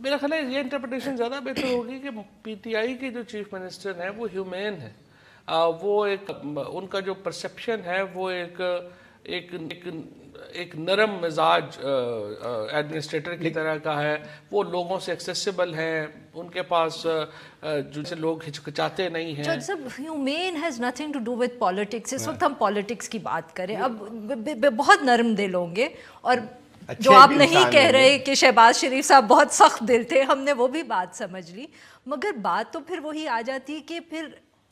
میرا خیال ہے یہ انٹرپریٹیشن زیادہ بہتر ہوگی کہ پی ٹی آئی کے جو چیف منسٹر ہیں وہ ہیومین ہیں، وہ ایک ان کا جو پرسیپشن ہے وہ ایک نرم مزاج ایڈمنسٹریٹر کی طرح کا ہے، وہ لوگوں سے ایکسیسیبل ہیں، ان کے پاس جن سے لوگ ہچکچاتے نہیں ہیں۔ جج صاحب human has nothing to do with politics, اس وقت ہم پالیٹکس کی بات کریں، اب بہت نرم دل ہوں گے، اور جو آپ نہیں کہہ رہے کہ شہباز شریف صاحب بہت سخت دل تھے، ہم نے وہ بھی بات سمجھ لی، مگر بات تو پھر وہی آ جاتی ہے کہ پھر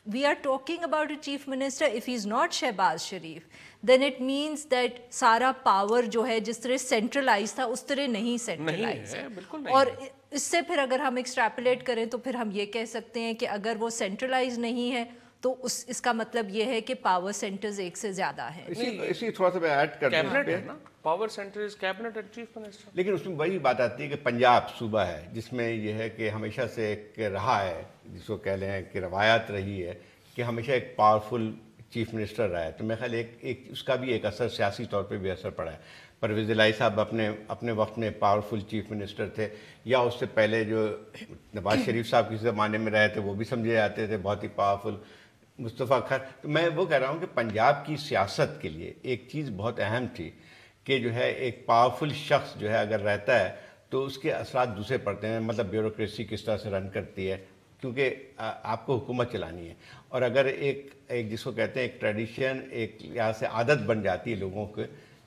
we are talking about a chief minister, if he is not Shehbaz Sharif, then it means that سارا پاور جو ہے جس طرح سینٹرلائز تھا اس طرح نہیں سینٹرلائز ہے، بالکل نہیں، اور اس سے پھر اگر ہم ایکسٹریپولیٹ کریں تو پھر ہم یہ کہہ سکتے ہیں کہ اگر وہ سینٹرلائز نہیں ہے تو اس کا مطلب یہ ہے کہ پاور سینٹرز ایک سے زیادہ ہیں۔ اسی تھوڑا سا میں ایڈ کر دوں، power centre is cabinet and chief minister, لیکن اس میں وہی بات آتی ہے کہ پنجاب صوبہ ہے جس میں یہ ہے کہ ہمیشہ سے ایک رہا ہے، جس کو کہہ لیں کہ روایات رہی ہے کہ ہمیشہ ایک پاورفل چیف منسٹر رہا ہے، تو میرے خیال ایک اس کا بھی ایک اثر سیاسی طور پہ بھی اثر پڑا ہے۔ پرویز الہی صاحب اپنے وقت میں پاورفل چیف منسٹر تھے، یا اس سے پہلے جو نواز شریف صاحب کسی زمانے میں رہے تھے وہ بھی سمجھے جاتے تھے بہت ہی پاورفل، مصطفیٰ خیر۔ تو میں وہ کہہ رہا ہوں کہ پنجاب کی سیاست کے لیے ایک چیز بہت اہم تھی کہ جو ہے ایک پاورفل شخص جو ہے اگر رہتا ہے تو اس کے اثرات دوسرے پڑتے ہیں، مطلب بیوروکریسی کس طرح سے رن کرتی ہے، کیونکہ آپ کو حکومت چلانی ہے، اور اگر ایک جس کو کہتے ہیں ایک ٹریڈیشن، ایک یہاں سے عادت بن جاتی ہے لوگوں کے،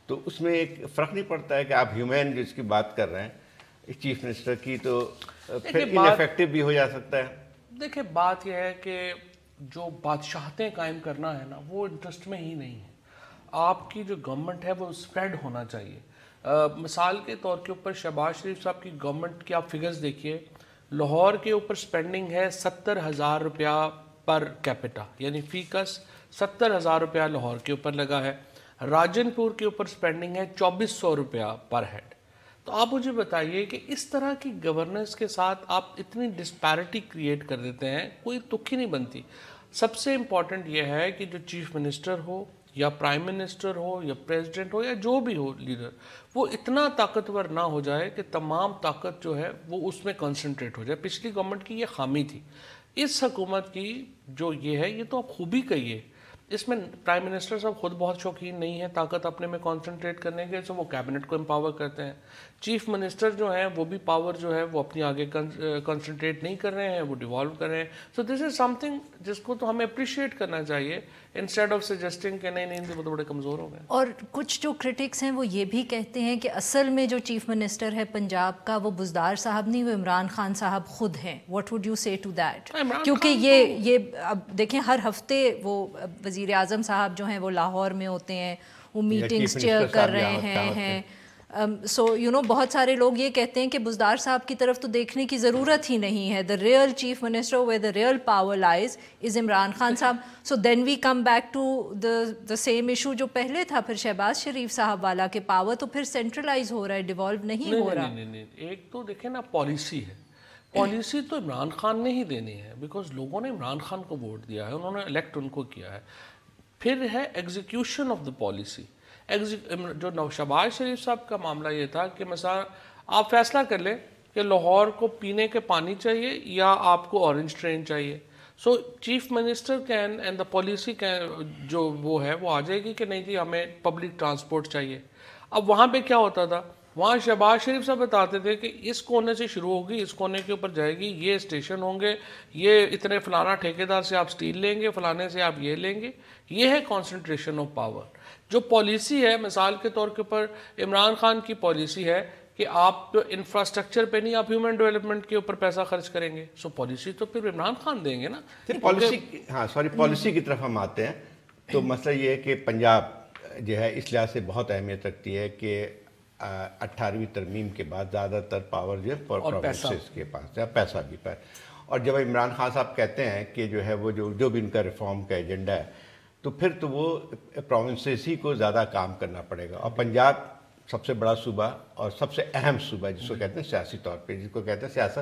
تو اس میں ایک فرق نہیں پڑتا ہے کہ آپ ہیومن جس کی بات کر رہے ہیں چیف منسٹر کی، تو پھر ان ایفیکٹو بھی ہو جا سکتا ہے۔ دیکھیں بات یہ ہے کہ جو بادشاہتیں قائم کرنا ہے نا وہ انٹرسٹ میں ہی نہیں ہے، آپ کی جو گورنمنٹ ہے وہ اسپریڈ ہونا چاہیے۔ مثال کے طور کے اوپر شہباز شریف صاحب کی گورنمنٹ کی آپ فگرز دیکھیے، لاہور کے اوپر سپینڈنگ ہے 70,000 روپیہ پر کیپٹا، یعنی فی کس 70,000 روپیہ لاہور کے اوپر لگا ہے، راجن پور کے اوپر سپینڈنگ ہے 2400 روپیہ پر ہیڈ۔ تو آپ مجھے بتائیے کہ اس طرح کی گورننس کے ساتھ آپ اتنی ڈسپیرٹی کریٹ کر دیتے ہیں، کوئی تک ہی نہیں بنتی۔ سب سے امپورٹنٹ یہ ہے کہ جو چیف منسٹر ہو یا پرائم منسٹر ہو یا پریزیڈنٹ ہو یا جو بھی ہو لیڈر، وہ اتنا طاقتور نہ ہو جائے کہ تمام طاقت جو ہے وہ اس میں کنسنٹریٹ ہو جائے۔ پچھلی گورنمنٹ کی یہ خامی تھی، اس حکومت کی جو یہ ہے یہ تو آپ خوبی کہیے، اس میں پرائم منسٹر صاحب خود بہت شوقین نہیں ہیں طاقت اپنے میں کنسنٹریٹ کرنے کے، تو وہ کیبنٹ کو امپاور کرتے ہیں۔ چیف منسٹر جو ہیں وہ بھی پاور جو ہے وہ اپنی آگے کنسنٹریٹ نہیں کر رہے ہیں، وہ ڈیوالو کر رہے ہیں۔ سو دس از سم تھنگ جس کو تو ہمیں اپریشیٹ کرنا چاہیے، انسٹیڈ آف سجیسٹنگ کہ نہیں وہ تو بڑے کمزور ہو گئے۔ اور کچھ جو کرٹکس ہیں وہ یہ بھی کہتے ہیں کہ اصل میں جو چیف منسٹر ہے پنجاب کا وہ بزدار صاحب نہیں، وہ عمران خان صاحب خود ہیں۔ واٹ وڈ یو سے ٹو دیٹ؟ کیونکہ یہ اب دیکھیں ہر ہفتے وہ وزیر اعظم صاحب جو ہیں وہ لاہور میں ہوتے ہیں، وہ میٹنگز چیئر کر رہے ہیں، سو بہت سارے لوگ یہ کہتے ہیں کہ بزدار صاحب کی طرف تو دیکھنے کی ضرورت ہی نہیں ہے، the real chief minister where the real power lies is Imran Khan صاحب۔ So then we come back to the same issue جو پہلے تھا پھر شہباز شریف صاحب والا، کہ پاور تو پھر سینٹرلائز ہو رہا ہے، ڈیوالو نہیں ہو رہا۔ نہیں، ایک تو دیکھیں نا پالیسی ہے، پالیسی تو عمران خان نے ہی دینی ہے، بیکاز لوگوں نے عمران خان کو ووٹ دیا ہے، انہوں نے الیکٹ ان کو کیا ہے۔ پھر ہے ایگزیکیوشن آف دا پالیسی۔ جو شہباز شریف صاحب کا معاملہ یہ تھا کہ مثلا آپ فیصلہ کر لیں کہ لاہور کو پینے کے پانی چاہیے یا آپ کو اورنج ٹرین چاہیے، so chief minister can end the policy جو وہ ہے وہ آ جائے گی کہ نہیں جی ہمیں پبلک ٹرانسپورٹ چاہیے۔ اب وہاں پہ کیا ہوتا تھا، وہاں شہباز شریف صاحب بتاتے تھے کہ اس کونے سے شروع ہوگی، اس کونے کے اوپر جائے گی، یہ اسٹیشن ہوں گے، یہ اتنے فلانا ٹھیکیدار سے آپ سٹیل لیں گے، فلانے سے آپ یہ لیں گے۔ یہ ہے کانسنٹریشن آف پاور۔ جو پالیسی ہے مثال کے طور کے اوپر عمران خان کی پالیسی ہے کہ آپ انفراسٹرکچر پہ نہیں، آپ ہیومن ڈیولپمنٹ کے اوپر پیسہ خرچ کریں گے، سو پالیسی تو پھر عمران خان دیں گے نا۔ پالیسی کی طرف ہم آتے ہیں تو مسئلہ یہ ہے کہ پنجاب جو ہے اس لحاظ سے بہت اہمیت رکھتی ہے کہ 18ویں ترمیم کے بعد زیادہ تر پاور جو ہے پروونسز کے پاس ہے، پیسہ بھی پر۔ اور جب عمران خان صاحب کہتے ہیں کہ جو ہے وہ جو بھی ان کا ریفارم کا ایجنڈا ہے، تو پھر تو وہ پروونسز ہی کو زیادہ کام کرنا پڑے گا۔ اور پنجاب سب سے بڑا صوبہ اور سب سے اہم صوبہ جس کو کہتے ہیں سیاسی طور پہ، جس کو کہتے ہیں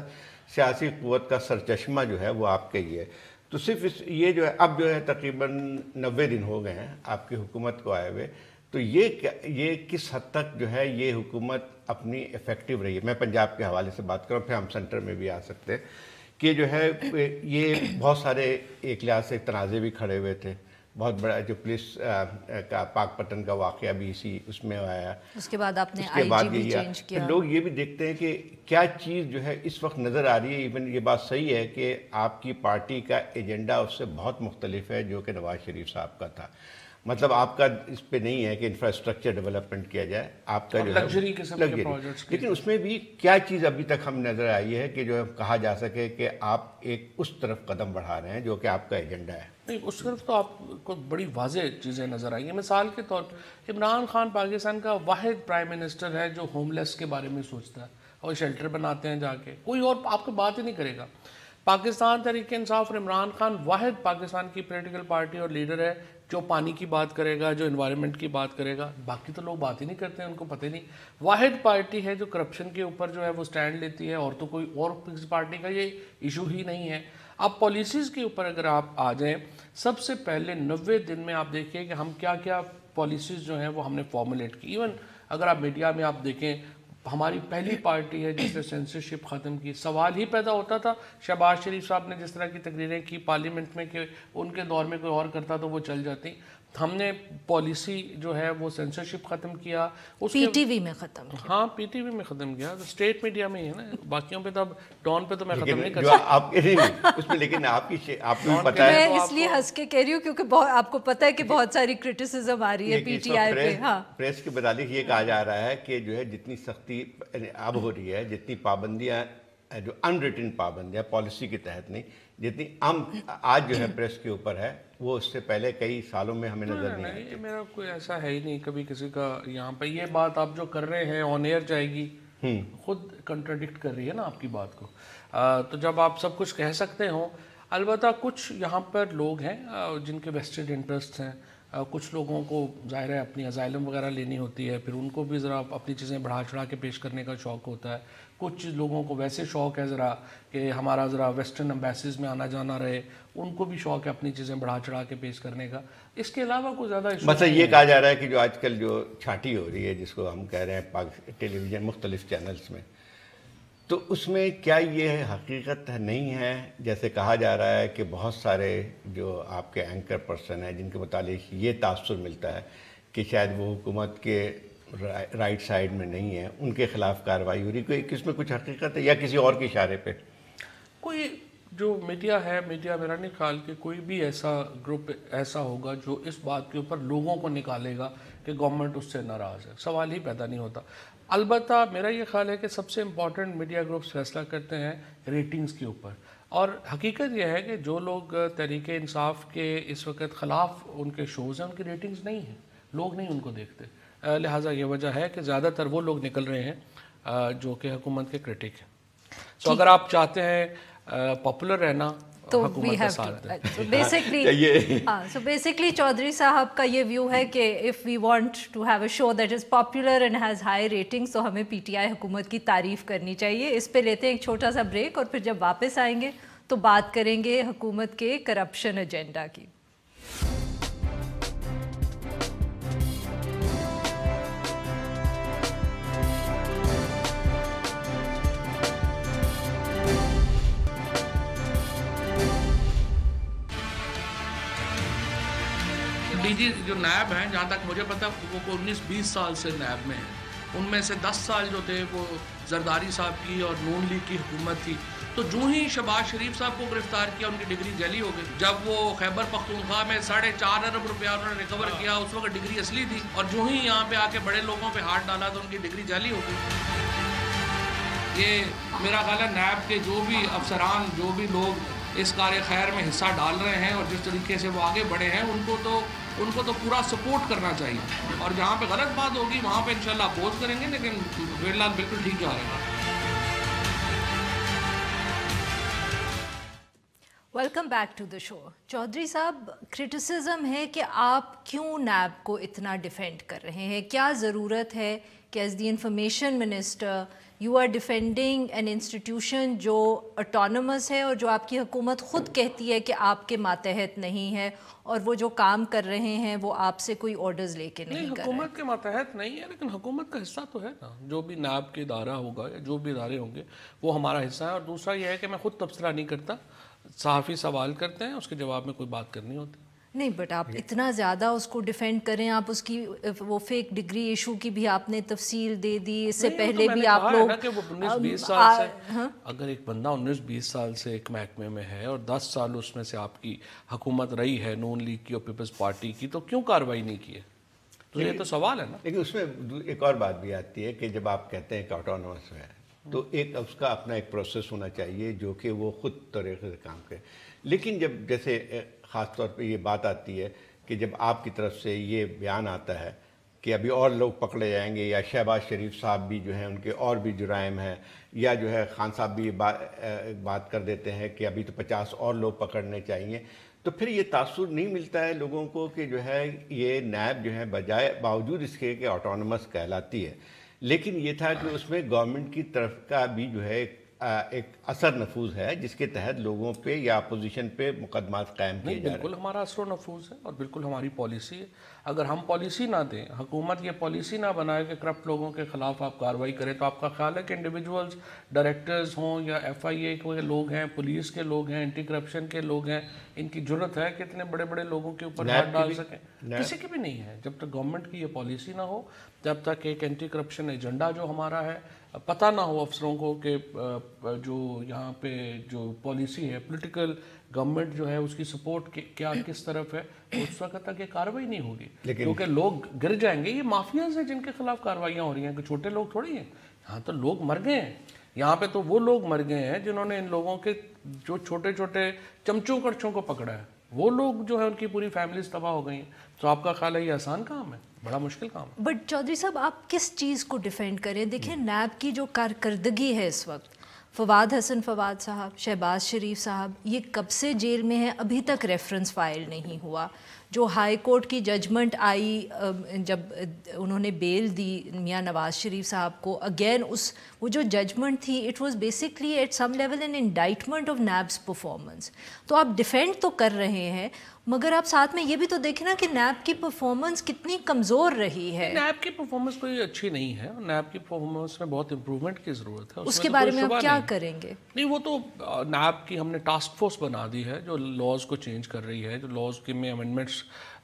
سیاسی قوت کا سرچشمہ جو ہے وہ آپ کا ہی ہے۔ تو صرف یہ جو ہے اب جو ہے تقریباً 90 دن ہو گئے ہیں آپ کی حکومت کو آئے ہوئے، تو یہ کس حد تک جو ہے یہ حکومت اپنی افیکٹو رہی ہے. میں پنجاب کے حوالے سے بات کروں, پھر ہم سینٹر میں بھی آ سکتے ہیں کہ جو ہے یہ بہت سارے ایک لحاظ سے تنازع بھی کھڑے ہوئے تھے. بہت بڑا جو پولیس کا پاک پٹن کا واقعہ بھی اس میں آیا, اس کے بعد آپ نے آئی جی بھی چینج کیا. لوگ یہ بھی دیکھتے ہیں کہ کیا چیز جو ہے اس وقت نظر آ رہی ہے. ایون یہ بات صحیح ہے کہ آپ کی پارٹی کا ایجنڈا اس سے بہت مختلف ہے جو کہ نواز شریف صاحب کا تھا. مطلب آپ کا اس پہ نہیں ہے کہ انفراسٹرکچر ڈیولپمنٹ کیا جائے, آپ کا جو ہے لگژری, لیکن اس میں بھی کیا چیز ابھی تک ہم نظر آئی ہے کہ جو کہا جا سکے کہ آپ ایک اس طرف قدم بڑھا رہے ہیں جو کہ آپ کا ایجنڈا ہے. نہیں, اس طرف تو آپ کو بڑی واضح چیزیں نظر آئی ہیں. مثال کے طور پر عمران خان پاکستان کا واحد پرائم منسٹر ہے جو ہوم لیس کے بارے میں سوچتا ہے اور شیلٹر بناتے ہیں جا کے, کوئی اور آپ کو بات ہی نہیں کرے گا. پاکستان تحریک انصاف اور عمران خان واحد پاکستان کی پولیٹیکل پارٹی اور لیڈر ہے جو پانی کی بات کرے گا, جو انوائرمنٹ کی بات کرے گا. باقی تو لوگ بات ہی نہیں کرتے ہیں, ان کو پتہ ہی نہیں. واحد پارٹی ہے جو کرپشن کے اوپر جو ہے وہ سٹینڈ لیتی ہے, اور تو کوئی اور پارٹی کا یہ ایشو ہی نہیں ہے. اب پالیسیز کے اوپر اگر آپ آ جائیں, سب سے پہلے 90 دن میں آپ دیکھیں کہ ہم کیا کیا پالیسیز جو ہیں وہ ہم نے فارمولیٹ کی. ایون اگر آپ میڈیا میں آپ دیکھیں, ہماری پہلی پارٹی ہے جس نے سینسرشپ ختم کی. سوال ہی پیدا ہوتا تھا, شہباز شریف صاحب نے جس طرح کی تقریریں کی پارلیمنٹ میں کہ ان کے دور میں کوئی اور کرتا تو وہ چل جاتی. ہم نے پالیسی جو ہے وہ سینسرشپ ختم کیا, پی ٹی وی میں ختم کیا. ہاں, پی ٹی وی میں ختم کیا, اسٹیٹ میڈیا میں ہی ہے نا, باقیوں پہ تو اب ڈان پہ تو میں ختم نہیں کر سکتا اس میں. لیکن آپ کو پتہ ہے, میں اس لیے ہنس کے کہہ رہی ہوں کیونکہ آپ کو پتہ ہے کہ بہت ساری کرٹیسزم آ رہی ہے پی ٹی آئی پہ. ہاں, پریس کے متعلق یہ کہا جا رہا ہے کہ جو ہے جتنی سختی اب ہو رہی ہے, جتنی پابندیاں جو ان ریٹن پابندیاں پالیسی کے تحت نہیں, جتنی آج جو ہے پریس کے اوپر ہے, وہ اس سے پہلے کئی سالوں میں ہمیں نظر نہیں آئی. میرا کوئی ایسا ہے ہی نہیں کبھی کسی کا یہاں پہ. یہ بات آپ جو کر رہے ہیں آن ایئر جائے گی, خود کنٹراڈکٹ کر رہی ہے نا آپ کی بات کو. تو جب آپ سب کچھ کہہ سکتے ہوں, البتہ کچھ یہاں پر لوگ ہیں جن کے ویسٹڈ انٹرسٹ ہیں. کچھ لوگوں کو ظاہر ہے اپنی ازائلم وغیرہ لینی ہوتی ہے, پھر ان کو بھی ذرا اپنی چیزیں بڑھا چڑھا کے پیش کرنے کا شوق ہوتا ہے. کچھ لوگوں کو ویسے شوق ہے ذرا کہ ہمارا ذرا ویسٹرن امبیسیز میں آنا جانا رہے, ان کو بھی شوق ہے اپنی چیزیں بڑھا چڑھا کے پیش کرنے کا. اس کے علاوہ کوئی زیادہ مثلا یہ کہا جا رہا ہے کہ جو آج کل جو چھانٹی ہو رہی ہے, جس کو ہم کہہ رہے ہیں ٹیلی ویژن مختلف چینلز میں, تو اس میں کیا یہ حقیقت نہیں ہے جیسے کہا جا رہا ہے کہ بہت سارے جو آپ کے اینکر پرسن ہیں جن کے متعلق یہ تاثر ملتا ہے کہ شاید وہ حکومت کے رائٹ سائڈ میں نہیں ہے, ان کے خلاف کارروائی ہو رہی, کوئی کس میں کچھ حقیقت ہے یا کسی اور کے اشارے پہ؟ کوئی جو میڈیا ہے, میڈیا میرا نہیں خیال کہ کوئی بھی ایسا گروپ ایسا ہوگا جو اس بات کے اوپر لوگوں کو نکالے گا کہ گورنمنٹ اس سے ناراض ہے. سوال ہی پیدا نہیں ہوتا. البتہ میرا یہ خیال ہے کہ سب سے امپورٹنٹ میڈیا گروپس فیصلہ کرتے ہیں ریٹنگز کے اوپر, اور حقیقت یہ ہے کہ جو لوگ تحریک انصاف کے اس وقت خلاف ان کے شوز ہیں, ان کی ریٹنگز نہیں ہیں, لوگ نہیں ان کو دیکھتے. لہٰذا یہ وجہ ہے کہ زیادہ تر وہ لوگ نکل رہے ہیں جو کہ حکومت کے کرٹک ہیں. تو اگر آپ چاہتے ہیں پاپولر رہنا تو we have to basically Chaudhry صاحب کا یہ ویو ہے کہ if we want to have a show that is popular and has high ratings تو ہمیں پی ٹی آئی حکومت کی تعریف کرنی چاہیے. اس پہ لیتے ہیں ایک چھوٹا سا بریک, اور پھر جب واپس آئیں گے تو بات کریں گے حکومت کے کرپشن ایجنڈا کی. ڈی جی جو نیب ہیں, جہاں تک مجھے پتا وہ 19-20 سال سے نیب میں ہیں. ان میں سے 10 سال جو تھے وہ زرداری صاحب کی اور نون لیگ کی حکومت تھی. تو جو ہی شہباز شریف صاحب کو گرفتار کیا, ان کی ڈگری جعلی ہو گئی. جب وہ خیبر پختونخوا میں 4.5 ارب روپیہ انہوں نے ریکور کیا, اس وقت ڈگری اصلی تھی, اور جو ہی یہاں پہ آ کے بڑے لوگوں پہ ہاتھ ڈالا تو ان کی ڈگری جعلی ہو گئی. یہ میرا خیال ہے نیب کے جو بھی افسران, جو بھی لوگ اس کار خیر میں حصہ ڈال رہے ہیں اور جس طریقے سے وہ آگے بڑھے ہیں, ان کو تو پورا سپورٹ کرنا چاہیے. اور جہاں پہ غلط بات ہوگی وہاں پہ انشاءاللہ اپوز کریں گے, لیکن فی الحال بالکل ٹھیک جا رہے ہیں. ویلکم بیک ٹو دا شو. چودھری صاحب, کرٹیسزم ہے کہ آپ کیوں نیب کو اتنا ڈیفینڈ کر رہے ہیں, کیا ضرورت ہے کہ as the information minister you are defending an institution جو اٹانومس ہے اور جو آپ کی حکومت خود کہتی ہے کہ آپ کے ماتحت نہیں ہے, اور وہ جو کام کر رہے ہیں وہ آپ سے کوئی آرڈرز لے کے نہیں کر رہے. حکومت کے ماتحت نہیں ہے, لیکن حکومت کا حصہ تو ہے نا. جو بھی نیب کے ادارہ ہوگا یا جو بھی ادارے ہوں گے وہ ہمارا حصہ ہے. اور دوسرا یہ ہے کہ میں خود تبصرہ نہیں کرتا, صحافی سوال کرتے ہیں, اس کے جواب میں کوئی بات کرنی ہوتی. نہیں, بٹ آپ اتنا زیادہ اس کو ڈیفینڈ کریں, آپ اس کی وہ فیک ڈگری ایشو کی بھی آپ نے تفصیل دے دی, اس سے پہلے بھی آپ لوگ کہ وہ 19-20 سال سے, اگر ایک بندہ 19-20 سال سے ایک محکمے میں ہے اور 10 سال اس میں سے آپ کی حکومت رہی ہے نون لیگ کی اور پیپلز پارٹی کی, تو کیوں کارروائی نہیں کی ہے؟ تو یہ تو سوال ہے نا. لیکن اس میں ایک اور بات بھی آتی ہے کہ جب آپ کہتے ہیں کہ آٹونومس ہے تو ایک اس کا اپنا ایک پروسیس ہونا چاہیے جو کہ وہ خود طریقے سے کام کرے. لیکن جب جیسے خاص طور پہ یہ بات آتی ہے کہ جب آپ کی طرف سے یہ بیان آتا ہے کہ ابھی اور لوگ پکڑے جائیں گے, یا شہباز شریف صاحب بھی جو ہیں ان کے اور بھی جرائم ہیں, یا جو ہے خان صاحب بھی یہ بات کر دیتے ہیں کہ ابھی تو 50 اور لوگ پکڑنے چاہیے, تو پھر یہ تاثر نہیں ملتا ہے لوگوں کو کہ جو ہے یہ نیب جو ہے بجائے باوجود اس کے کہ آٹونومس کہلاتی ہے, لیکن یہ تھا کہ اس میں گورنمنٹ کی طرف کا بھی جو ہے ایک اثر نفوذ ہے جس کے تحت لوگوں پہ یا اپوزیشن پہ مقدمات قائم کیے جا رہے ہیں. بالکل ہمارا اثر و نفوذ ہے اور بالکل ہماری پالیسی ہے. اگر ہم پالیسی نہ دیں, حکومت یہ پالیسی نہ بنائے کہ کرپٹ لوگوں کے خلاف آپ کارروائی کریں, تو آپ کا خیال ہے کہ انڈیویجولز ڈائریکٹرز ہوں یا FIA کے لوگ ہیں, پولیس کے لوگ ہیں, اینٹی کرپشن کے لوگ ہیں, ان کی جرت ہے کہ اتنے بڑے بڑے لوگوں کے اوپر ہاتھ ڈال سکیں؟ کسی کی بھی نہیں ہے. جب تک گورنمنٹ کی یہ پالیسی نہ ہو, جب تک ایک اینٹی کرپشن ایجنڈا جو ہمارا ہے پتہ نہ ہو افسروں کو کہ جو یہاں پہ جو پالیسی ہے پولیٹیکل گورنمنٹ جو ہے اس کی سپورٹ کیا کس طرف ہے, اس وقت تک یہ کارروائی نہیں ہوگی, کیونکہ لوگ گر جائیں گے. یہ مافیاز ہیں جن کے خلاف کارروائیاں ہو رہی ہیں, کہ چھوٹے لوگ تھوڑی ہیں. یہاں تو لوگ مر گئے ہیں, یہاں پہ تو وہ لوگ مر گئے ہیں جنہوں نے ان لوگوں کے جو چھوٹے چھوٹے چمچوں کڑچوں کو پکڑا ہے, وہ لوگ جو ہے ان کی پوری فیملیز تباہ ہو گئی ہیں. تو آپ کا خیال ہے یہ آسان کام ہے؟ بڑا مشکل کام ہے. بٹ چودھری صاحب آپ کس چیز کو ڈیفینڈ کریں؟ دیکھیں نیب کی جو کارکردگی ہے اس وقت, فواد حسن فواد صاحب, شہباز شریف صاحب, یہ کب سے جیل میں ہیں, ابھی تک ریفرنس فائل نہیں ہوا. جو ہائی کورٹ کی ججمنٹ آئی جب انہوں نے بیل دی میاں نواز شریف صاحب کو, اگین وہ جو ججمنٹ تھی it was basically at some level an indictment of NAB's performance. تو آپ ڈیفینڈ تو کر رہے ہیں, مگر آپ ساتھ میں یہ بھی تو دیکھیں نا کہ نیب کی پرفارمنس کتنی کمزور رہی ہے. نیب کی پرفارمنس کوئی اچھی نہیں ہے, نیب کی پرفارمنس میں بہت امپرومنٹ کی ضرورت ہے. اس کے بارے میں آپ کیا کریں گے؟ نہیں, وہ تو نیب کی ہم نے ٹاسک فورس بنا دی ہے جو لاز کو چینج کر رہی ہے, جو لاز کے میں امینڈمنٹس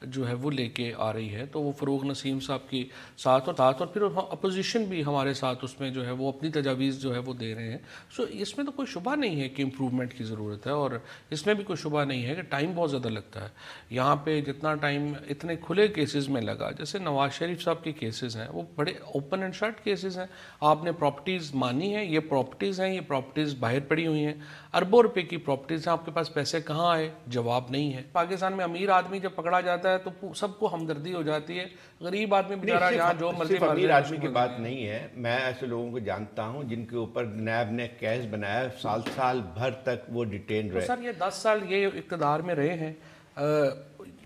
جو ہے وہ لے کے آ رہی ہے. تو وہ فروغ نسیم صاحب کی ساتھ اور پھر اپوزیشن بھی ہمارے ساتھ اس میں جو ہے وہ اپنی تجاویز جو ہے وہ دے رہے ہیں. سو اس میں تو کوئی شبہ نہیں ہے کہ امپرومنٹ کی ضرورت ہے, اور اس میں بھی کوئی شبہ نہیں ہے کہ ٹائم بہت زیادہ لگتا ہے. یہاں پہ جتنا ٹائم اتنے کھلے کیسز میں لگا, جیسے نواز شریف صاحب کے کیسز ہیں, وہ بڑے اوپن اینڈ شٹ کیسز ہیں. آپ نے پراپرٹیز مانی ہیں, یہ پراپرٹیز ہیں, یہ پراپرٹیز باہر پڑی ہوئی ہیں, اربوں روپے کی پراپرٹیز ہیں, آپ کے پاس پیسے کہاں آئے؟ جواب نہیں ہے. پاکستان میں امیر آدمی جب پکڑا جاتا ہے تو سب کو ہمدردی ہو جاتی ہے, غریب آدمی بیچارہ یہاں جو مرضی مر امیر آدمی کی بات نہیں ہے. میں ایسے لوگوں کو جانتا ہوں جن کے اوپر نیب نے کیس بنایا, سال بھر تک وہ ڈیٹین رہے. سر یہ 10 سال یہ اقتدار میں رہے ہیں,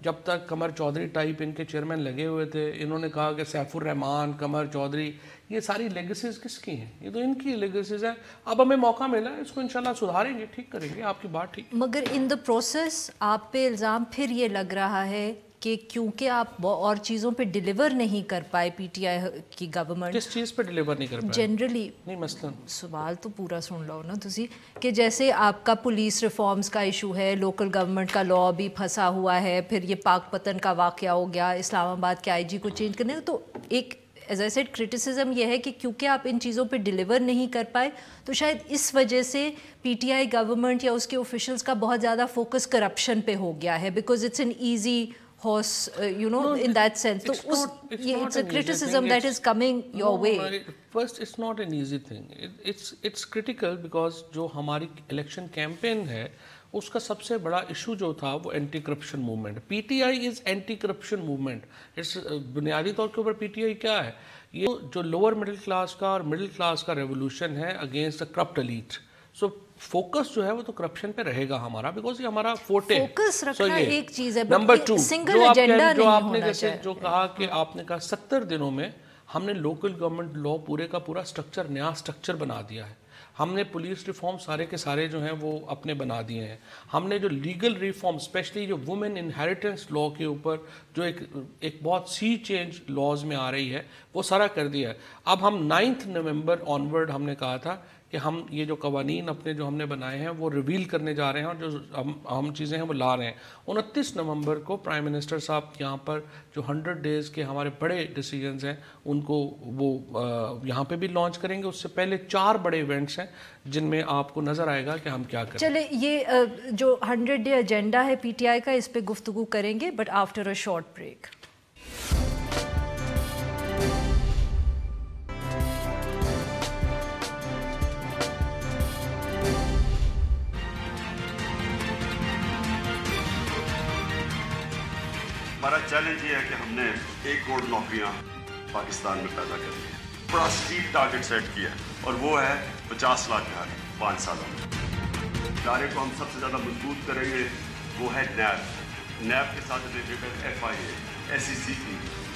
جب تک قمر چودھری ٹائپ ان کے چیئرمین لگے ہوئے تھے, انہوں نے کہا کہ سیف الرحمان, قمر چودھری, یہ ساری لیگیسیز کس کی ہیں؟ یہ تو ان کی لیگیسیز ہیں. اب ہمیں موقع ملا ہے, اس کو انشاءاللہ سدھاریں گے, ٹھیک کریں گے. آپ کی بات ٹھیک. مگر ان دا پروسیس آپ پہ الزام پھر یہ لگ رہا ہے کہ کیونکہ آپ اور چیزوں پہ ڈیلیور نہیں کر پائے, پی ٹی آئی کی گورنمنٹ کس چیز پہ ڈیلیور نہیں کر پائے جنرلی؟ نہیں, مثلا سوال تو پورا سن لو نا تسی, کہ جیسے آپ کا پولیس ریفارمز کا ایشو ہے, لوکل گورنمنٹ کا لا بھی پھنسا ہوا ہے, پھر یہ پاک پتن کا واقعہ ہو گیا, اسلام آباد کے IG کو چینج کرنے, تو ایک ایز اے سیڈ کرٹیسزم یہ ہے کہ کیونکہ آپ ان چیزوں پہ ڈیلیور نہیں کر پائے تو شاید اس وجہ سے پی ٹی آئی گورنمنٹ یا اس کے آفیشلز کا بہت زیادہ فوکس کرپشن پہ ہو گیا ہے, because it's an easy horse, in that sense. So it's a criticism that is coming your way. First, it's not an easy thing. It's critical because جو ہماری الیکشن کیمپین ہے اس کا سب سے بڑا ایشو جو تھا وہ anti corruption movement. P T I is anti corruption movement. بنیادی طور کے اوپر پی ٹی آئی کیا ہے؟ یہ جو لوور مڈل کلاس کا اور مڈل کلاس کا ریولوشن ہے against the corrupt elite. So focus جو ہے وہ تو کرپشن پہ رہے گا ہمارا, بیکاز یہ ہمارا فوٹے. فوکس رکھنا ایک چیز ہے, نمبر 2 سنگل ایجنڈا نہیں جو آپ نے ہونا جیسے چاہیے. جو کہا کہ آپ نے کہا 70 دنوں میں ہم نے لوکل گورنمنٹ لا پورے کا پورا اسٹرکچر نیا اسٹرکچر بنا دیا ہے. ہم نے پولیس ریفارم سارے کے سارے جو ہیں وہ اپنے بنا دیے ہیں. ہم نے جو لیگل ریفارم اسپیشلی جو وومن انہیریٹنس لا کے اوپر جو ایک بہت سی چینج لاز میں آ رہی ہے وہ سارا کر دیا ہے. اب ہم 9 نومبر آنورڈ ہم نے کہا تھا کہ ہم یہ جو قوانین اپنے جو ہم نے بنائے ہیں وہ ریویل کرنے جا رہے ہیں اور جو ہم چیزیں ہیں وہ لا رہے ہیں. 29 نومبر کو پرائم منسٹر صاحب یہاں پر جو 100 ڈیز کے ہمارے بڑے ڈیسیجنز ہیں ان کو وہ یہاں پہ بھی لانچ کریں گے. اس سے پہلے 4 بڑے ایونٹس ہیں جن میں آپ کو نظر آئے گا کہ ہم کیا کریں. چلے یہ جو 100 ڈے ایجنڈا ہے پی ٹی آئی کا اس پہ گفتگو کریں گے but after a short break. ہمارا چیلنج یہ ہے کہ ہم نے 1 کروڑ نوکریاں پاکستان میں پیدا کر دی ہیں. بڑا اسٹیپ ٹارگٹ سیٹ کیا ہے اور وہ ہے 50 لاکھ گھر 5 سالوں میں. ادارے کو ہم سب سے زیادہ مضبوط کریں گے وہ ہے نیب کے ساتھ ریلیٹڈ FIA SEC.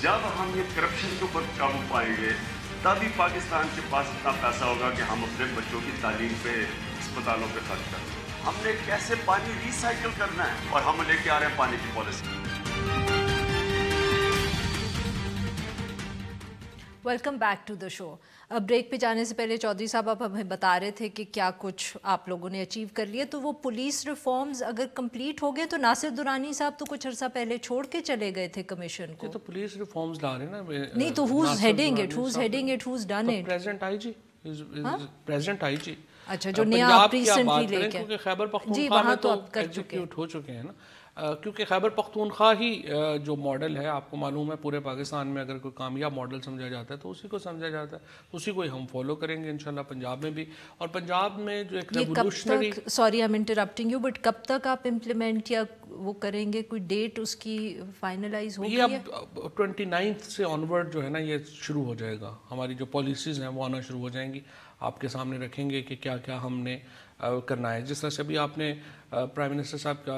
جب ہم یہ کرپشن کے اوپر قابو پائیں گے تبھی پاکستان کے پاس اتنا پیسہ ہوگا کہ ہم اپنے بچوں کی تعلیم پہ اسپتالوں پہ خرچ کریں. ہم نے کیسے پانی ریسائیکل کرنا ہے اور ہم لے کے آ رہے ہیں پانی کی policy. Welcome back to the show. Break پہ جانے سے پہلے چودھری صاحب آپ ہمیں بتا رہے تھے کہ کیا کچھ آپ لوگوں نے اچیو کر لیا. تو وہ پولیس ریفارمز اگر کمپلیٹ ہو گئے تو ناصر درانی صاحب تو کچھ عرصہ پہلے چھوڑ کے چلے گئے تھے کمیشن کو. تو پولیس ریفارمز لا رہے ہیں نا. نہیں تو who's heading it who's done it. President I G president I G. اچھا جو نیا آپ ریسنٹلی لے کے کیونکہ خیبر پختونخوا میں تو ایگزیکیوٹ ہو چکے ہیں نا. کیونکہ خیبر پختونخوا ہی جو ماڈل ہے آپ کو معلوم ہے پورے پاکستان میں اگر کوئی کامیاب ماڈل سمجھا جاتا ہے تو اسی کو سمجھا جاتا ہے. اسی کو ہی ہم فالو کریں گے انشاءاللہ پنجاب میں بھی. اور پنجاب میں جو ایک revolutionary sorry I am interrupting you but کب تک آپ امپلیمنٹ یا وہ کریں گے کوئی ڈیٹ اس کی فائنلائز ہو گئی ہے؟ اب 29 سے آنورڈ جو ہے نا یہ شروع ہو جائے گا. ہماری جو پالیسیز ہیں وہ آنا شروع ہو جائیں گی. آپ کے سامنے رکھیں گے کہ کیا کیا ہم نے کرنا ہے. جس طرح سے ابھی آپ نے پرائم منسٹر صاحب کا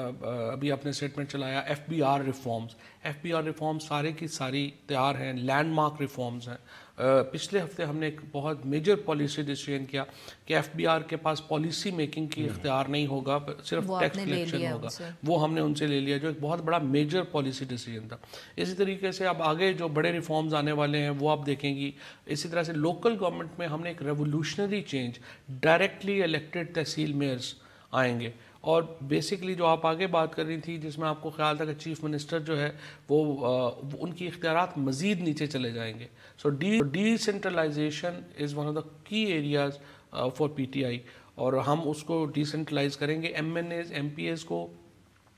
ابھی آپ نے اسٹیٹمنٹ چلایا FBR ریفارمز سارے کی ساری تیار ہیں. لینڈ مارک ریفارمز ہیں. پچھلے ہفتے ہم نے ایک بہت میجر پالیسی ڈیسیژن کیا کہ FBR کے پاس پالیسی میکنگ کی اختیار نہیں ہوگا صرف ٹیکس کلیکشن ہوگا. وہ ہم نے ان سے لے لیا جو ایک بہت بڑا میجر پالیسی ڈیسیژن تھا. اسی طریقے سے اب آگے جو بڑے ریفارمز آنے والے ہیں وہ آپ دیکھیں گی. اسی طرح سے لوکل گورنمنٹ میں ہم نے ایک ریولیوشنری چینج ڈائریکٹلی الیکٹڈ تحصیل میئرز آئیں گے. اور بیسکلی جو آپ آگے بات کر رہی تھی جس میں آپ کو خیال تھا کہ چیف منسٹر جو ہے وہ ان کی اختیارات مزید نیچے چلے جائیں گے. So decentralisation is one of the key areas for PTI اور ہم اس کو ڈی سینٹرلائز کریں گے. MNAs MPAs کو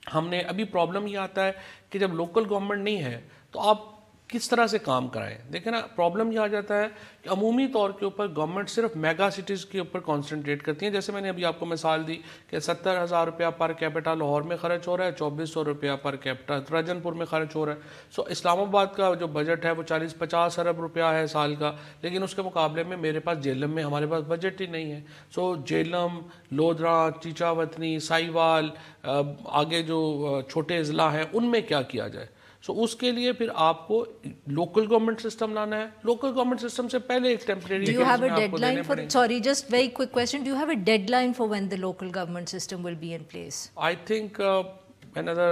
ہم نے ابھی پرابلم یہ آتا ہے کہ جب لوکل گورنمنٹ نہیں ہے تو آپ کس طرح سے کام کرائیں. دیکھیں نا پرابلم یہ آ جاتا ہے کہ عمومی طور کے اوپر گورنمنٹ صرف میگا سٹیز کے اوپر کانسنٹریٹ کرتی ہیں. جیسے میں نے ابھی آپ کو مثال دی کہ 70,000 روپیہ پر کیپٹا لاہور میں خرچ ہو رہا ہے, 2400 روپیہ پر کیپٹا راجن پور میں خرچ ہو رہا ہے. سو اسلام آباد کا جو بجٹ ہے وہ 40-50 ارب روپیہ ہے سال کا, لیکن اس کے مقابلے میں میرے پاس جیلم میں ہمارے پاس بجٹ ہی نہیں ہے. سو جیلم, لودھرا, چیچا وطنی, سائیوال, آگے جو چھوٹے اضلاع ہیں ان میں کیا کیا جائے. سو اس کے لیے پھر آپ کو لوکل گورنمنٹ سسٹم لانا ہے. لوکل گورنمنٹ سسٹم سے پہلے ایک temporary Do you have a deadline for, sorry, just very quick question, do you have a deadline for when the local government system will be in place? I think another,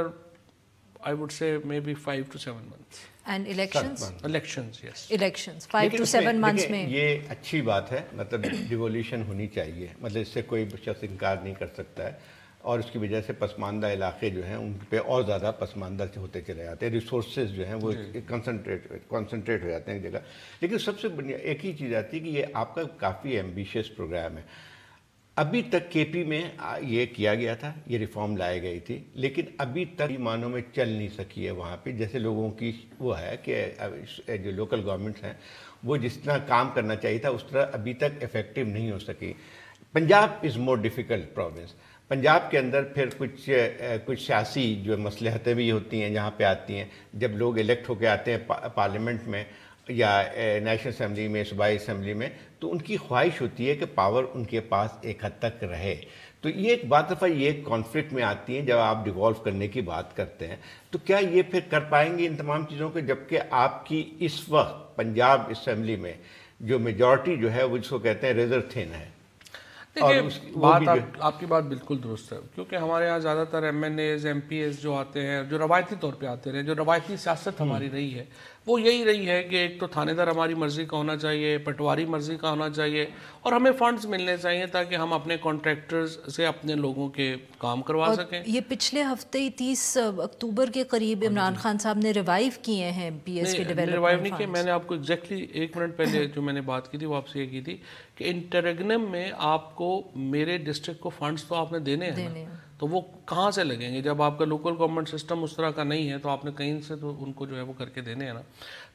I would say maybe 5 to 7 months. And elections? Elections, yes. Elections 5 to 7 months میں. یہ اچھی بات ہے, مطلب revolution ہونی چاہیے, مطلب اس سے کوئی شخص انکار نہیں کر سکتا ہے. اور اس کی وجہ سے پسماندہ علاقے جو ہیں ان پہ اور زیادہ پسماندہ ہوتے چلے جاتے ہیں. ریسورسز جو ہیں وہ کنسنٹریٹ ہو جاتے ہیں ایک جگہ. لیکن سب سے بڑی ایک ہی چیز آتی ہے کہ یہ آپ کا کافی ایمبیشیس پروگرام ہے. ابھی تک KP میں یہ کیا گیا تھا, یہ ریفارم لائی گئی تھی, لیکن ابھی تک معنوں میں چل نہیں سکی ہے وہاں پہ. جیسے لوگوں کی وہ ہے کہ جو لوکل گورنمنٹس ہیں وہ جس طرح کام کرنا چاہیے تھا اس طرح ابھی تک افیکٹو نہیں ہو سکی. پنجاب از مور ڈیفیکلٹ پروونس. پنجاب کے اندر پھر کچھ سیاسی جو مصلحتیں بھی ہوتی ہیں جہاں پہ آتی ہیں. جب لوگ الیکٹ ہو کے آتے ہیں پارلیمنٹ میں یا نیشنل اسمبلی میں, صوبائی اسمبلی میں, تو ان کی خواہش ہوتی ہے کہ پاور ان کے پاس ایک حد تک رہے. تو یہ ایک بعض دفعہ یہ کانفلکٹ میں آتی ہیں جب آپ ڈیوالو کرنے کی بات کرتے ہیں. تو کیا یہ پھر کر پائیں گے ان تمام چیزوں کو، جبکہ آپ کی اس وقت پنجاب اسمبلی میں جو میجورٹی جو ہے وہ جس کو کہتے ہیں ریزر تھن ہے؟ دیکھیے بات آپ کی بات بالکل درست ہے، کیونکہ ہمارے یہاں زیادہ تر M N As M P As جو آتے ہیں، جو روایتی طور پہ آتے رہے، جو روایتی سیاست ہماری رہی ہے وہ یہی رہی ہے کہ ایک تو تھانے دار ہماری مرضی کا ہونا چاہیے، پٹواری مرضی کا ہونا چاہیے، اور ہمیں فنڈز ملنے چاہیے تاکہ ہم اپنے کانٹریکٹرز سے اپنے لوگوں کے کام کروا سکیں. یہ پچھلے ہفتے ہی 30 اکتوبر کے قریب عمران خان صاحب نے ریوائیو کیے ہیں پی ایس کے ڈیولپمنٹ. ریوائیو نہیں کیے، میں نے آپ کو ایگزیکٹلی 1 منٹ پہلے جو میں نے بات کی تھی وہ آپ سے یہ کی تھی کہ انٹرگنم میں آپ کو میرے ڈسٹرکٹ کو فنڈز تو آپ نے دینے ہیں، تو وہ کہاں سے لگیں گے جب آپ کا لوکل گورنمنٹ سسٹم اس طرح کا نہیں ہے؟ تو آپ نے کہیں سے تو ان کو جو ہے وہ کر کے دینے ہیں نا.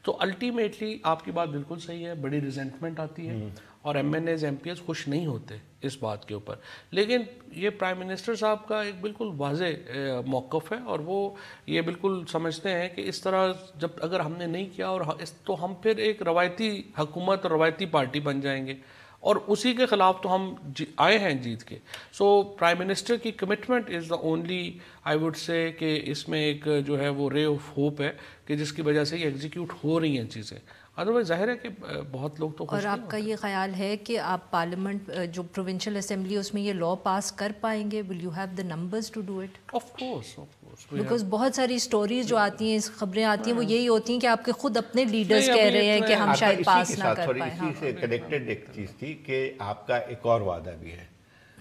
تو الٹیمیٹلی آپ کی بات بالکل صحیح ہے، بڑی ریزنٹمنٹ آتی ہے اور M N As M P As خوش نہیں ہوتے اس بات کے اوپر. لیکن یہ پرائم منسٹر صاحب کا ایک بالکل واضح موقف ہے اور وہ یہ بالکل سمجھتے ہیں کہ اس طرح جب اگر ہم نے نہیں کیا اور تو ہم پھر ایک روایتی حکومت اور روایتی پارٹی بن جائیں گے، اور اسی کے خلاف تو ہم آئے ہیں جیت کے. سو پرائم منسٹر کی commitment is the only I would say کہ اس میں ایک جو ہے وہ رے آف ہوپ ہے کہ جس کی وجہ سے یہ ایگزیکیوٹ ہو رہی ہیں چیزیں. ادروائز ظاہر ہے کہ بہت لوگ تو اور آپ کا یہ خیال ہے کہ آپ پارلیمنٹ جو پروونشل اسمبلی اس میں یہ لا پاس کر پائیں گے؟ Will you have the numbers to do it? Of course because بہت ساری سٹوریز جو آتی ہیں، خبریں آتی ہیں، وہ یہی ہوتی ہیں کہ آپ کے خود اپنے لیڈرز کہہ رہے ہیں کہ ہم شاید پاس نہ کر پائیں. اسی سے کنیکٹڈ ایک چیز تھی کہ آپ کا ایک اور وعدہ بھی ہے،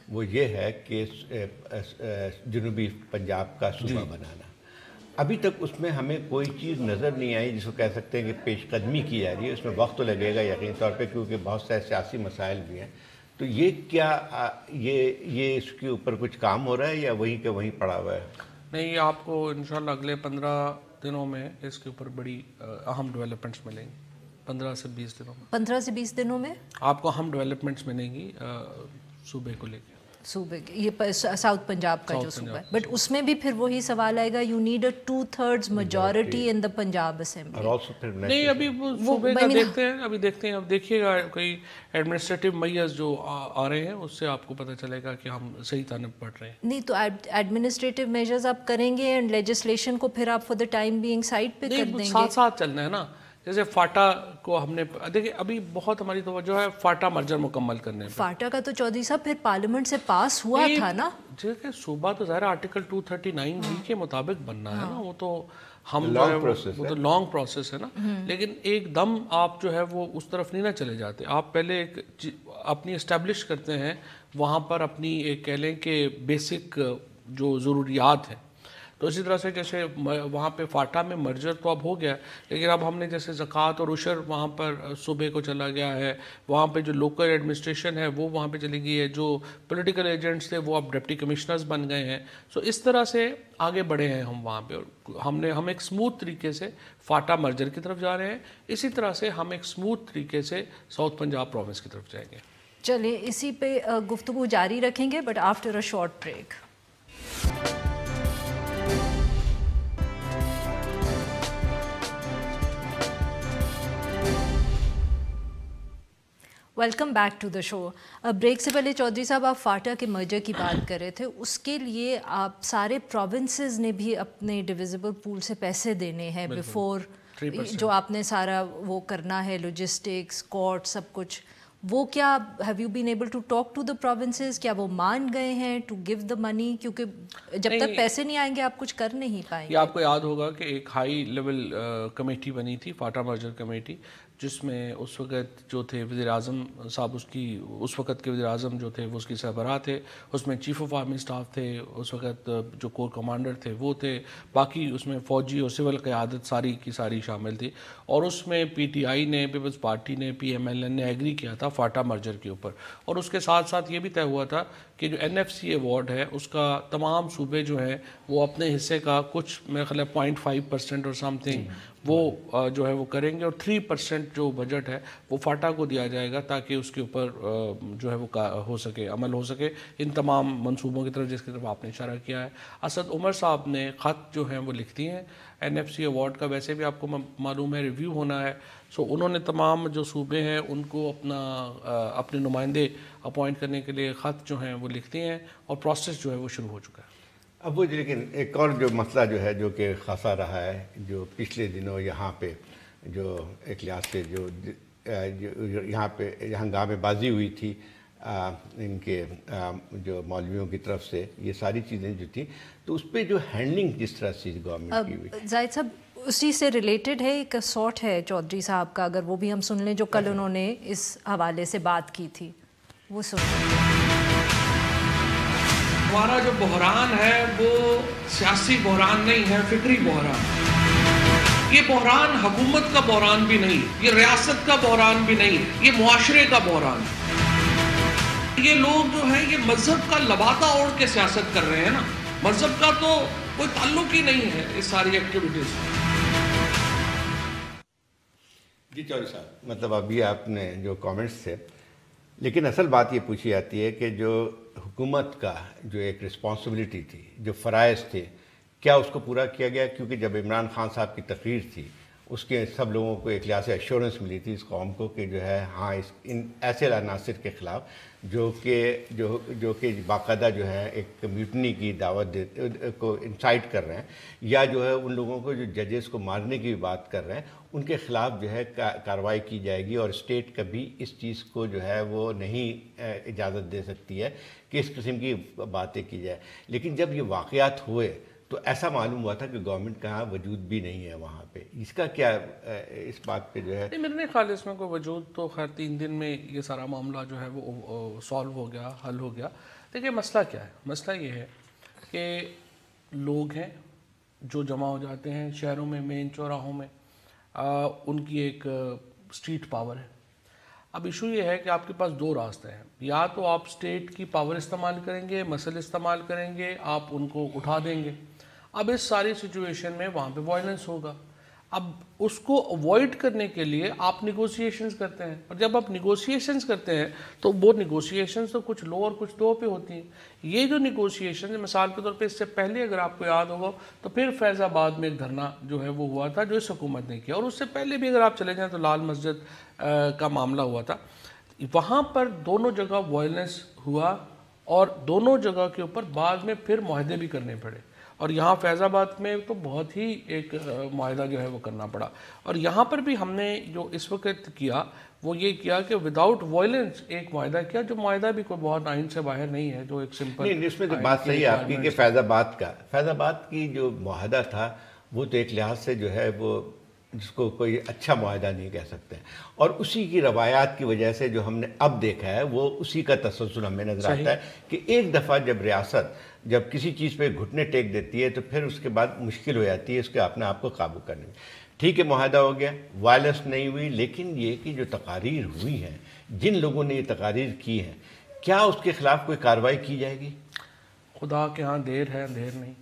وہ یہ ہے کہ جنوبی پنجاب کا صوبہ بنانا. ابھی تک اس میں ہمیں کوئی چیز نظر نہیں آئی جس کو کہہ سکتے ہیں کہ پیش قدمی کی جا رہی ہے. اس میں وقت تو لگے گا یقینی طور پہ، کیونکہ بہت سارے سیاسی مسائل بھی ہیں. تو یہ کیا یہ اس کے اوپر کچھ کام ہو رہا ہے یا وہیں کہ وہیں پڑا ہوا ہے؟ نہیں، آپ کو انشاءاللہ اگلے 15 دنوں میں اس کے اوپر بڑی اہم ڈیولپمنٹس ملیں گی. 15 سے 20 دنوں میں 15 سے 20 دنوں میں آپ کو اہم ڈیولپمنٹس ملیں گی صوبے کو لے کے. صوبے کے یہ ساؤتھ پنجاب کا جو صوبہ ہے، بٹ اس میں بھی پھر وہی سوال آئے گا، you need a 2/3 majority in the Punjab assembly. نہیں، ابھی وہ صوبے کا دیکھتے ہیں، اب دیکھیے گا کوئی ایڈمنسٹریٹو میئرز جو آ رہے ہیں اس سے آپ کو پتہ چلے گا کہ ہم صحیح طرف بڑھ رہے ہیں. نہیں تو ایڈمنسٹریٹو میجرز آپ کریں گے اینڈ لیجسلیشن کو پھر آپ for the time being side پہ کر دیں گے. ساتھ ساتھ چلنا ہے نا. جیسے فاٹا کو ہم نے دیکھیں ابھی بہت ہماری توجہ ہے فاٹا مرجر مکمل کرنے پہ. فاٹا کا تو چودھری صاحب پھر پارلیمنٹ سے پاس ہوا تھا نا. جیسے صوبہ تو ظاہر آرٹیکل 239 کے مطابق بننا ہے نا، وہ تو ہم وہ تو لانگ پروسیس ہے نا. لیکن ایک دم آپ جو ہے وہ اس طرف نہیں نہ چلے جاتے. آپ پہلے ایک اپنی اسٹیبلش کرتے ہیں وہاں پر اپنی ایک کہہ لیں کہ بیسک جو ضروریات ہیں. تو اسی طرح سے جیسے وہاں پہ فاٹا میں مرجر تو اب ہو گیا، لیکن اب ہم نے جیسے زکوٰۃ اور عشر وہاں پر صوبے کو چلا گیا ہے، وہاں پہ جو لوکل ایڈمنسٹریشن ہے وہ وہاں پہ چلی گئی ہے، جو پولیٹیکل ایجنٹس تھے وہ اب ڈپٹی کمشنرز بن گئے ہیں. سو اس طرح سے آگے بڑھے ہیں ہم وہاں پہ. ہم ایک اسموتھ طریقے سے فاٹا مرجر کی طرف جا رہے ہیں، اسی طرح سے ہم ایک اسموتھ طریقے سے ساؤتھ پنجاب پروونس کی طرف جائیں گے. چلیں اسی پہ گفتگو جاری رکھیں گے، but after a short break. Welcome back to the show. Break سے پہلے چودھری صاحب آپ فاٹا کے مرجر کی بات کر رہے تھے. اس کے لیے آپ سارے پروونسز نے بھی اپنے ڈویزیبل پول سے پیسے دینے ہیں بیفور جو آپ نے سارا وہ کرنا ہے، لاجسٹکس، کورٹ، سب کچھ. وہ کیا have you been able to talk to the provinces? کیا وہ مان گئے ہیں ٹو گیو دا منی؟ کیونکہ جب تک پیسے نہیں آئیں گے آپ کچھ کر نہیں پائیں گے. یہ آپ کو یاد ہوگا کہ ایک ہائی لیول کمیٹی بنی تھی، فاٹا مرجر کمیٹی، جس میں اس وقت جو تھے وزیر اعظم صاحب، اس وقت کے وزیر اعظم جو تھے وہ اس کی سربراہ تھے. اس میں چیف آف آرمی اسٹاف تھے، اس وقت جو کور کمانڈر تھے وہ تھے، باقی اس میں فوجی اور سول قیادت ساری کی ساری شامل تھی. اور اس میں پی ٹی آئی نے، پیپلز پارٹی نے، پی ایم ایل این نے ایگری کیا تھا فاٹا مرجر کے اوپر. اور اس کے ساتھ ساتھ یہ بھی طے ہوا تھا کہ جو این ایف سی ایوارڈ ہے اس کا تمام صوبے جو ہیں وہ اپنے حصے کا کچھ میرے خیال 0.5% اور سم تھنگ وہ جو ہے وہ کریں گے، اور 3% جو بجٹ ہے وہ فاٹا کو دیا جائے گا تاکہ اس کے اوپر جو ہے وہ ہو سکے، عمل ہو سکے ان تمام منصوبوں کی طرف جس کی طرف آپ نے اشارہ کیا ہے۔ اسد عمر صاحب نے خط جو ہیں وہ لکھ دیے ہیں، NFC ایوارڈ کا ویسے بھی آپ کو معلوم ہے ریویو ہونا ہے، سو انہوں نے تمام جو صوبے ہیں ان کو اپنے نمائندے اپوائنٹ کرنے کے لیے خط جو ہیں وہ لکھ دیے ہیں، اور پروسیس جو ہے وہ شروع ہو چکا ہے۔ اب وہ لیکن ایک اور جو مسئلہ جو ہے جو کہ خاصا رہا ہے، جو پچھلے دنوں یہاں پہ جو ایک لحاظ سے جو یہاں پہ ہنگامے بازی ہوئی تھی ان کے جو مولویوں کی طرف سے، یہ ساری چیزیں جو تھیں، تو اس پہ جو ہینڈلنگ جس طرح سے گورنمنٹ کی ہوئی۔ زاہد صاحب اسی سے ریلیٹڈ ہے، ایک سوٹ ہے چودھری صاحب کا، اگر وہ بھی ہم سن لیں جو کل انہوں نے اس حوالے سے بات کی تھی، وہ ہمارا جو بحران ہے وہ سیاسی بحران نہیں ہے، فکری بحران۔ یہ بحران حکومت کا بحران بھی نہیں، یہ ریاست کا بحران بھی نہیں، یہ معاشرے کا بحران ہے۔ یہ لوگ جو ہیں یہ مذہب کا لبادہ اوڑھ کے سیاست کر رہے ہیں نا، مذہب کا تو کوئی تعلق ہی نہیں ہے اس ساری ایکٹیویٹیز سے۔ جی چودھری صاحب، مطلب ابھی آپ نے جو کامنٹس تھے، لیکن اصل بات یہ پوچھی جاتی ہے کہ جو حکومت کا جو ایک رسپانسبلٹی تھی، جو فرائض تھے، کیا اس کو پورا کیا گیا؟ کیونکہ جب عمران خان صاحب کی تقریر تھی، اس کے سب لوگوں کو ایک لحاظ سے ایشورنس ملی تھی اس قوم کو کہ جو ہے ہاں ان ایسے عناصر کے خلاف جو کہ باقاعدہ جو ہے ایک میوٹنی کی دعوت کو انسائٹ کر رہے ہیں، یا جو ہے ان لوگوں کو جو ججز کو مارنے کی بھی بات کر رہے ہیں، ان کے خلاف جو ہے کارروائی کی جائے گی، اور اسٹیٹ کبھی اس چیز کو جو ہے وہ نہیں اجازت دے سکتی ہے کہ اس قسم کی باتیں کی جائے۔ لیکن جب یہ واقعات ہوئے تو ایسا معلوم ہوا تھا کہ گورنمنٹ کا وجود بھی نہیں ہے وہاں پہ۔ اس کا کیا اس بات پہ جو ہے؟ میرے نہیں خیال اس میں کوئی وجود، تو خیر 3 دن میں یہ سارا معاملہ جو ہے وہ سالو ہو گیا، حل ہو گیا۔ دیکھیں مسئلہ کیا ہے، مسئلہ یہ ہے کہ لوگ ہیں جو جمع ہو جاتے ہیں شہروں میں، مین چوراہوں میں، ان کی ایک اسٹریٹ پاور ہے۔ اب ایشو یہ ہے کہ آپ کے پاس 2 راستے ہیں، یا تو آپ اسٹیٹ کی پاور استعمال کریں گے، مسل استعمال کریں گے، آپ ان کو اٹھا دیں گے۔ اب اس ساری سچویشن میں وہاں پہ وائلنس ہوگا۔ اب اس کو اوائڈ کرنے کے لیے آپ نیگوسیشنز کرتے ہیں، اور جب آپ نیگوسیشنز کرتے ہیں تو وہ نیگوسیشنز تو کچھ لو اور کچھ دو پہ ہوتی ہیں۔ یہ جو نیگوسیشن مثال کے طور پہ اس سے پہلے اگر آپ کو یاد ہوگا تو پھر فیض آباد میں ایک دھرنا جو ہے وہ ہوا تھا جو اس حکومت نے کیا، اور اس سے پہلے بھی اگر آپ چلے جائیں تو لال مسجد کا معاملہ ہوا تھا۔ وہاں پر دونوں جگہ وائلنس ہوا، اور دونوں جگہ کے اوپر بعد میں پھر معاہدے بھی کرنے پڑے، اور یہاں فیض آباد میں تو بہت ہی ایک معاہدہ جو ہے وہ کرنا پڑا۔ اور یہاں پر بھی ہم نے جو اس وقت کیا وہ یہ کیا کہ وداؤٹ وائلنس ایک معاہدہ کیا، جو معاہدہ بھی کوئی بہت آئین سے باہر نہیں ہے، جو ایک سمپل نہیں، اس میں تو بات صحیح ہے آپ کی کہ فیض آباد کی جو معاہدہ تھا وہ تو ایک لحاظ سے جو ہے وہ جس کو کوئی اچھا معاہدہ نہیں کہہ سکتے، اور اسی کی روایات کی وجہ سے جو ہم نے اب دیکھا ہے وہ اسی کا تسلسل ہمیں نظر آتا ہے کہ ایک دفعہ جب ریاست جب کسی چیز پہ گھٹنے ٹیک دیتی ہے تو پھر اس کے بعد مشکل ہو جاتی ہے اس کے اپنے آپ کو قابو کرنے میں۔ ٹھیک ہے، معاہدہ ہو گیا، وائلنس نہیں ہوئی، لیکن یہ کہ جو تقاریر ہوئی ہیں، جن لوگوں نے یہ تقاریر کی ہیں، کیا اس کے خلاف کوئی کارروائی کی جائے گی؟ خدا کے ہاں دیر ہے، اندھیر نہیں۔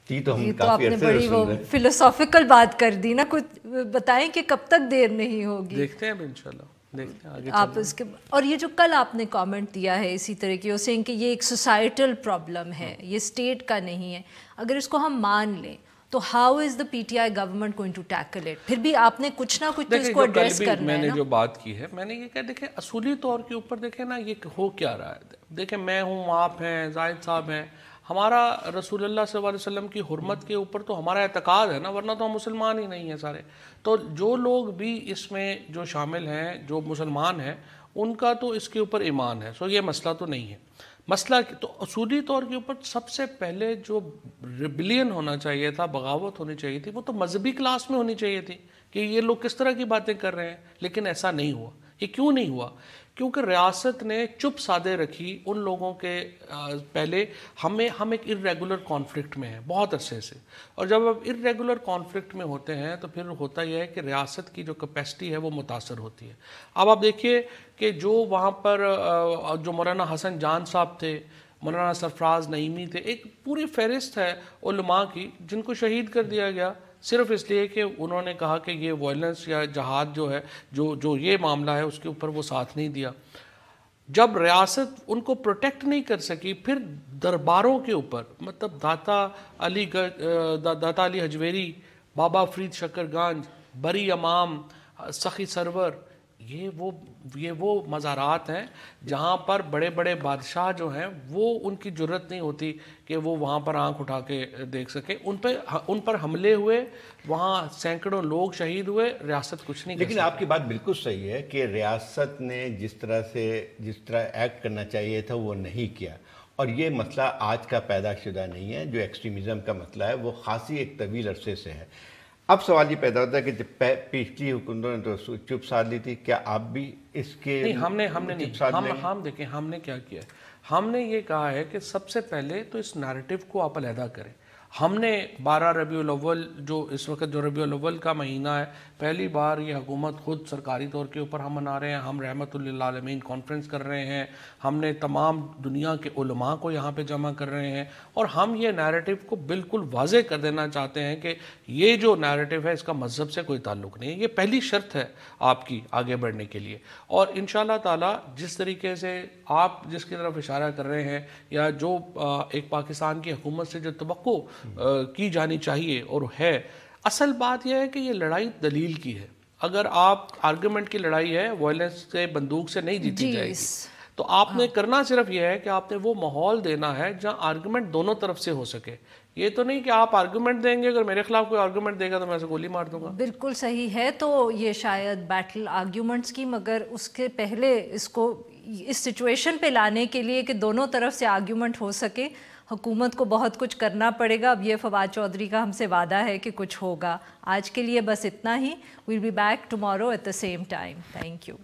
یہ تو آپ نے بڑی وہ فلسافیکل بات کر دی نا، کچھ بتائیں کہ کب تک دیر نہیں ہوگی؟ دیکھتے ہیں انشاءاللہ، دیکھتے ہیں آگے آپ اس کے۔ اور یہ جو کل آپ نے کامنٹ دیا ہے اسی طرح کی، اسے کہ یہ ایک سوسائٹل پرابلم ہے، یہ اسٹیٹ کا نہیں ہے، اگر اس کو ہم مان لیں تو how is the PTI government going to tackle it? پھر بھی آپ نے کچھ نہ کچھ تو اس کو ایڈریس کرنا ہے نا۔ میں نے جو بات کی ہے، میں نے یہ کہا دیکھیں اصولی طور کے اوپر دیکھیں نا یہ ہو کیا رہا ہے۔ دیکھیں میں ہوں، آپ ہیں، زاہد صاحب ہیں، ہمارا رسول اللہ صلی اللہ علیہ وسلم کی حرمت کے اوپر تو ہمارا اعتقاد ہے نا، ورنہ تو ہم مسلمان ہی نہیں ہیں سارے۔ تو جو لوگ بھی اس میں جو شامل ہیں، جو مسلمان ہیں، ان کا تو اس کے اوپر ایمان ہے، سو یہ مسئلہ تو نہیں ہے۔ مسئلہ تو اصولی طور کے اوپر سب سے پہلے جو ریبیلین ہونا چاہیے تھا، بغاوت ہونی چاہیے تھی، وہ تو مذہبی کلاس میں ہونی چاہیے تھی کہ یہ لوگ کس طرح کی باتیں کر رہے ہیں، لیکن ایسا نہیں ہوا۔ یہ کیوں نہیں ہوا؟ کیونکہ ریاست نے چپ سادے رکھی ان لوگوں کے پہلے۔ ہم ایک ارریگولر کانفلکٹ میں ہیں بہت عرصے سے، اور جب آپ ارریگولر کانفلکٹ میں ہوتے ہیں تو پھر ہوتا یہ ہے کہ ریاست کی جو کیپیسٹی ہے وہ متاثر ہوتی ہے۔ اب آپ دیکھیے کہ جو وہاں پر جو مولانا حسن جان صاحب تھے، مولانا سرفراز نعیمی تھے، ایک پوری فہرست ہے علماء کی جن کو شہید کر دیا گیا صرف اس لیے کہ انہوں نے کہا کہ یہ وائلنس یا جہاد جو ہے جو یہ معاملہ ہے اس کے اوپر وہ ساتھ نہیں دیا. جب ریاست ان کو پروٹیکٹ نہیں کر سکی پھر درباروں کے اوپر مطلب داتا علی حجویری، بابا فرید شکر گنج، بری امام، سخی سرور، یہ وہ مزارات ہیں جہاں پر بڑے بڑے بادشاہ جو ہیں وہ ان کی جرت نہیں ہوتی کہ وہ وہاں پر آنکھ اٹھا کے دیکھ سکیں. ان پر حملے ہوئے، وہاں سینکڑوں لوگ شہید ہوئے، ریاست کچھ نہیں. لیکن آپ کی بات بالکل صحیح ہے کہ ریاست نے جس طرح ایکٹ کرنا چاہیے تھا وہ نہیں کیا، اور یہ مسئلہ آج کا پیدا شدہ نہیں ہے. جو ایکسٹریمزم کا مسئلہ ہے وہ خاصی ایک طویل عرصے سے ہے. اب سوال یہ پیدا ہوتا ہے کہ جب پچھلی حکومتوں نے تو چپ سادھ لی تھی، کیا آپ بھی اس کے نہیں؟ ہم نے نہیں. ہم دیکھیں ہم نے کیا کیا ہے. ہم نے یہ کہا ہے کہ سب سے پہلے تو اس نیریٹو کو آپ علیحدہ کریں. ہم نے 12 ربیع الاول جو اس وقت جو ربیع الاول کا مہینہ ہے، پہلی بار یہ حکومت خود سرکاری طور کے اوپر ہم منا رہے ہیں. ہم رحمت للعالمین کانفرنس کر رہے ہیں، ہم نے تمام دنیا کے علماء کو یہاں پہ جمع کر رہے ہیں، اور ہم یہ نیریٹو کو بالکل واضح کر دینا چاہتے ہیں کہ یہ جو نیریٹو ہے اس کا مذہب سے کوئی تعلق نہیں ہے. یہ پہلی شرط ہے آپ کی آگے بڑھنے کے لیے. اور انشاءاللہ تعالی جس طریقے سے آپ جس کی طرف اشارہ کر رہے ہیں، یا جو ایک پاکستان کی حکومت سے جو توقع کی جانی چاہیے اور ہے، اصل بات یہ ہے کہ یہ لڑائی دلیل کی ہے. اگر آپ آرگومنٹ کی لڑائی ہے، وائلنس سے، بندوق سے نہیں جیتی جائے گی. تو آپ نے کرنا صرف یہ ہے کہ آپ نے وہ ماحول دینا ہے جہاں آرگومنٹ دونوں طرف سے ہو سکے. یہ تو نہیں کہ آپ آرگومنٹ دیں گے، اگر میرے خلاف کوئی آرگومنٹ دے گا تو میں اسے گولی مار دوں گا. بالکل صحیح ہے. تو یہ شاید بیٹل آرگیومنٹس کی، مگر اس کے پہلے اس کو اس سچویشن پہ لانے کے لیے کہ دونوں طرف سے آرگیومنٹ ہو سکے، حکومت کو بہت کچھ کرنا پڑے گا. اب یہ فواد چودھری کا ہم سے وعدہ ہے کہ کچھ ہوگا. آج کے لیے بس اتنا ہی. We'll be back tomorrow at the same time. Thank you.